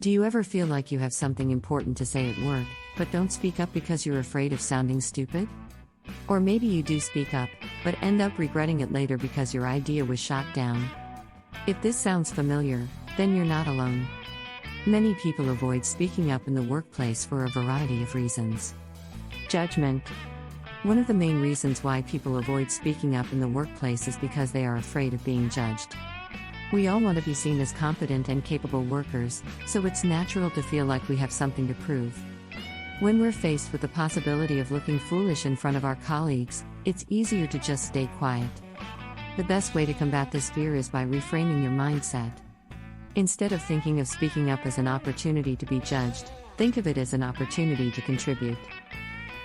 Do you ever feel like you have something important to say at work, but don't speak up because you're afraid of sounding stupid? Or maybe you do speak up, but end up regretting it later because your idea was shot down. If this sounds familiar, then you're not alone. Many people avoid speaking up in the workplace for a variety of reasons. Judgment. One of the main reasons why people avoid speaking up in the workplace is because they are afraid of being judged. We all want to be seen as competent and capable workers, so it's natural to feel like we have something to prove. When we're faced with the possibility of looking foolish in front of our colleagues, it's easier to just stay quiet. The best way to combat this fear is by reframing your mindset. Instead of thinking of speaking up as an opportunity to be judged, think of it as an opportunity to contribute.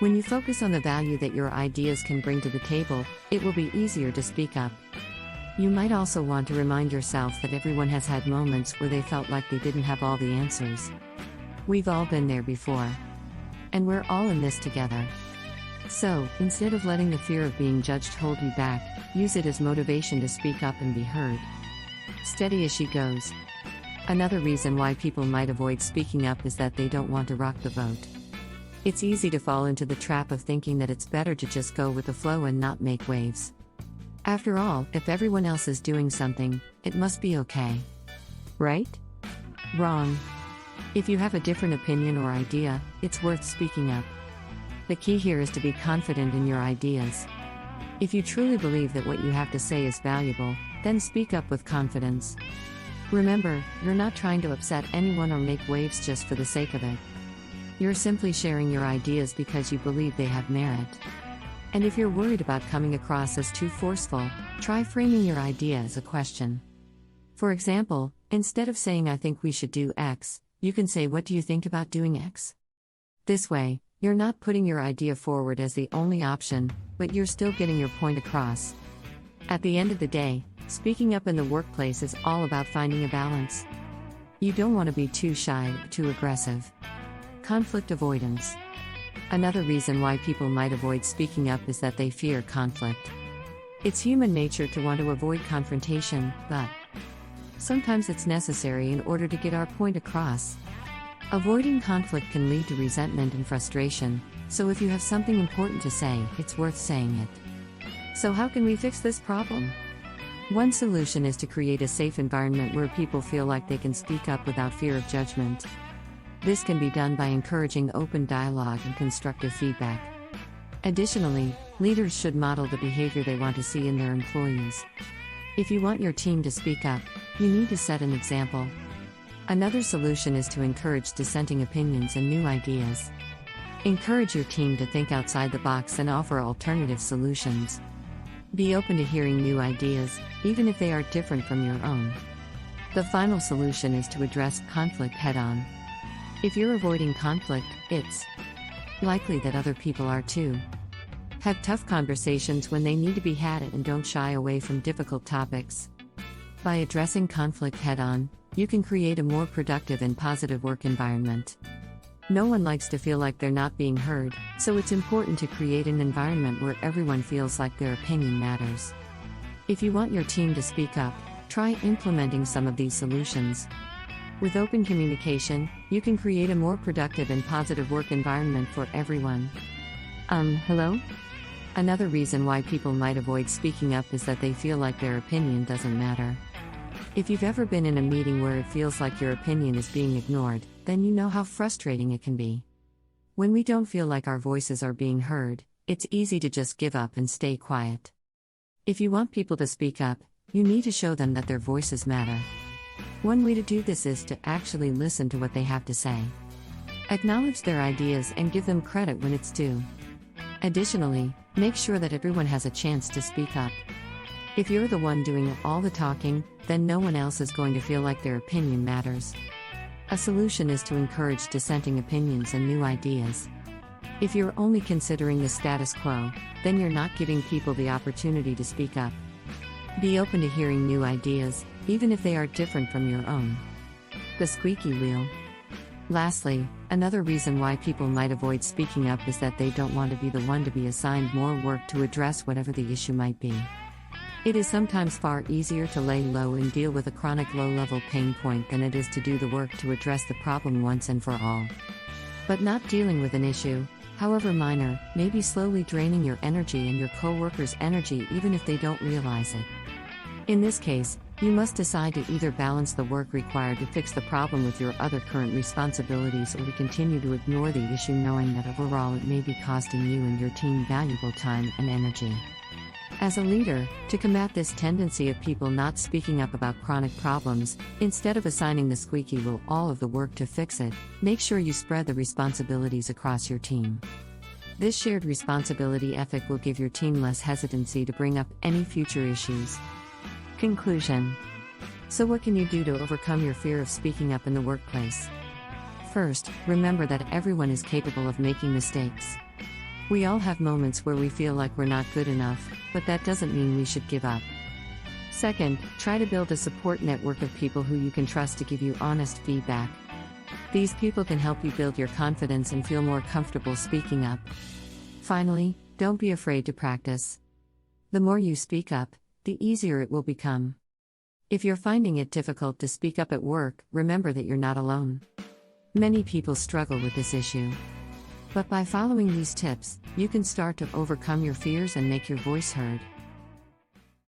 When you focus on the value that your ideas can bring to the table, it will be easier to speak up. You might also want to remind yourself that everyone has had moments where they felt like they didn't have all the answers. We've all been there before. And we're all in this together. So, instead of letting the fear of being judged hold you back, use it as motivation to speak up and be heard. Steady as she goes. Another reason why people might avoid speaking up is that they don't want to rock the boat. It's easy to fall into the trap of thinking that it's better to just go with the flow and not make waves. After all, if everyone else is doing something, it must be okay. Right? Wrong. If you have a different opinion or idea, it's worth speaking up. The key here is to be confident in your ideas. If you truly believe that what you have to say is valuable, then speak up with confidence. Remember, you're not trying to upset anyone or make waves just for the sake of it. You're simply sharing your ideas because you believe they have merit. And if you're worried about coming across as too forceful, try framing your idea as a question. For example, instead of saying "I think we should do X," you can say "What do you think about doing X?" This way, you're not putting your idea forward as the only option, but you're still getting your point across. At the end of the day, speaking up in the workplace is all about finding a balance. You don't want to be too shy or too aggressive. Conflict avoidance. Another reason why people might avoid speaking up is that they fear conflict. It's human nature to want to avoid confrontation, but sometimes it's necessary in order to get our point across. Avoiding conflict can lead to resentment and frustration, so if you have something important to say, it's worth saying it. So how can we fix this problem? One solution is to create a safe environment where people feel like they can speak up without fear of judgment. This can be done by encouraging open dialogue and constructive feedback. Additionally, leaders should model the behavior they want to see in their employees. If you want your team to speak up, you need to set an example. Another solution is to encourage dissenting opinions and new ideas. Encourage your team to think outside the box and offer alternative solutions. Be open to hearing new ideas, even if they are different from your own. The final solution is to address conflict head-on. If you're avoiding conflict, it's likely that other people are too. Have tough conversations when they need to be had and don't shy away from difficult topics. By addressing conflict head-on, you can create a more productive and positive work environment. No one likes to feel like they're not being heard, so it's important to create an environment where everyone feels like their opinion matters. If you want your team to speak up, try implementing some of these solutions. With open communication, you can create a more productive and positive work environment for everyone. Hello? Another reason why people might avoid speaking up is that they feel like their opinion doesn't matter. If you've ever been in a meeting where it feels like your opinion is being ignored, then you know how frustrating it can be. When we don't feel like our voices are being heard, it's easy to just give up and stay quiet. If you want people to speak up, you need to show them that their voices matter. One way to do this is to actually listen to what they have to say. Acknowledge their ideas and give them credit when it's due. Additionally, make sure that everyone has a chance to speak up. If you're the one doing all the talking, then no one else is going to feel like their opinion matters. A solution is to encourage dissenting opinions and new ideas. If you're only considering the status quo, then you're not giving people the opportunity to speak up. Be open to hearing new ideas, even if they are different from your own. The squeaky wheel. Lastly, another reason why people might avoid speaking up is that they don't want to be the one to be assigned more work to address whatever the issue might be. It is sometimes far easier to lay low and deal with a chronic low-level pain point than it is to do the work to address the problem once and for all. But not dealing with an issue, however minor, may be slowly draining your energy and your co-workers' energy even if they don't realize it. In this case, you must decide to either balance the work required to fix the problem with your other current responsibilities or to continue to ignore the issue knowing that overall it may be costing you and your team valuable time and energy. As a leader, to combat this tendency of people not speaking up about chronic problems, instead of assigning the squeaky wheel all of the work to fix it, make sure you spread the responsibilities across your team. This shared responsibility ethic will give your team less hesitancy to bring up any future issues. Conclusion. So what can you do to overcome your fear of speaking up in the workplace? First, remember that everyone is capable of making mistakes. We all have moments where we feel like we're not good enough, but that doesn't mean we should give up. Second, try to build a support network of people who you can trust to give you honest feedback. These people can help you build your confidence and feel more comfortable speaking up. Finally, don't be afraid to practice. The more you speak up, the easier it will become. If you're finding it difficult to speak up at work, remember that you're not alone. Many people struggle with this issue. But by following these tips, you can start to overcome your fears and make your voice heard.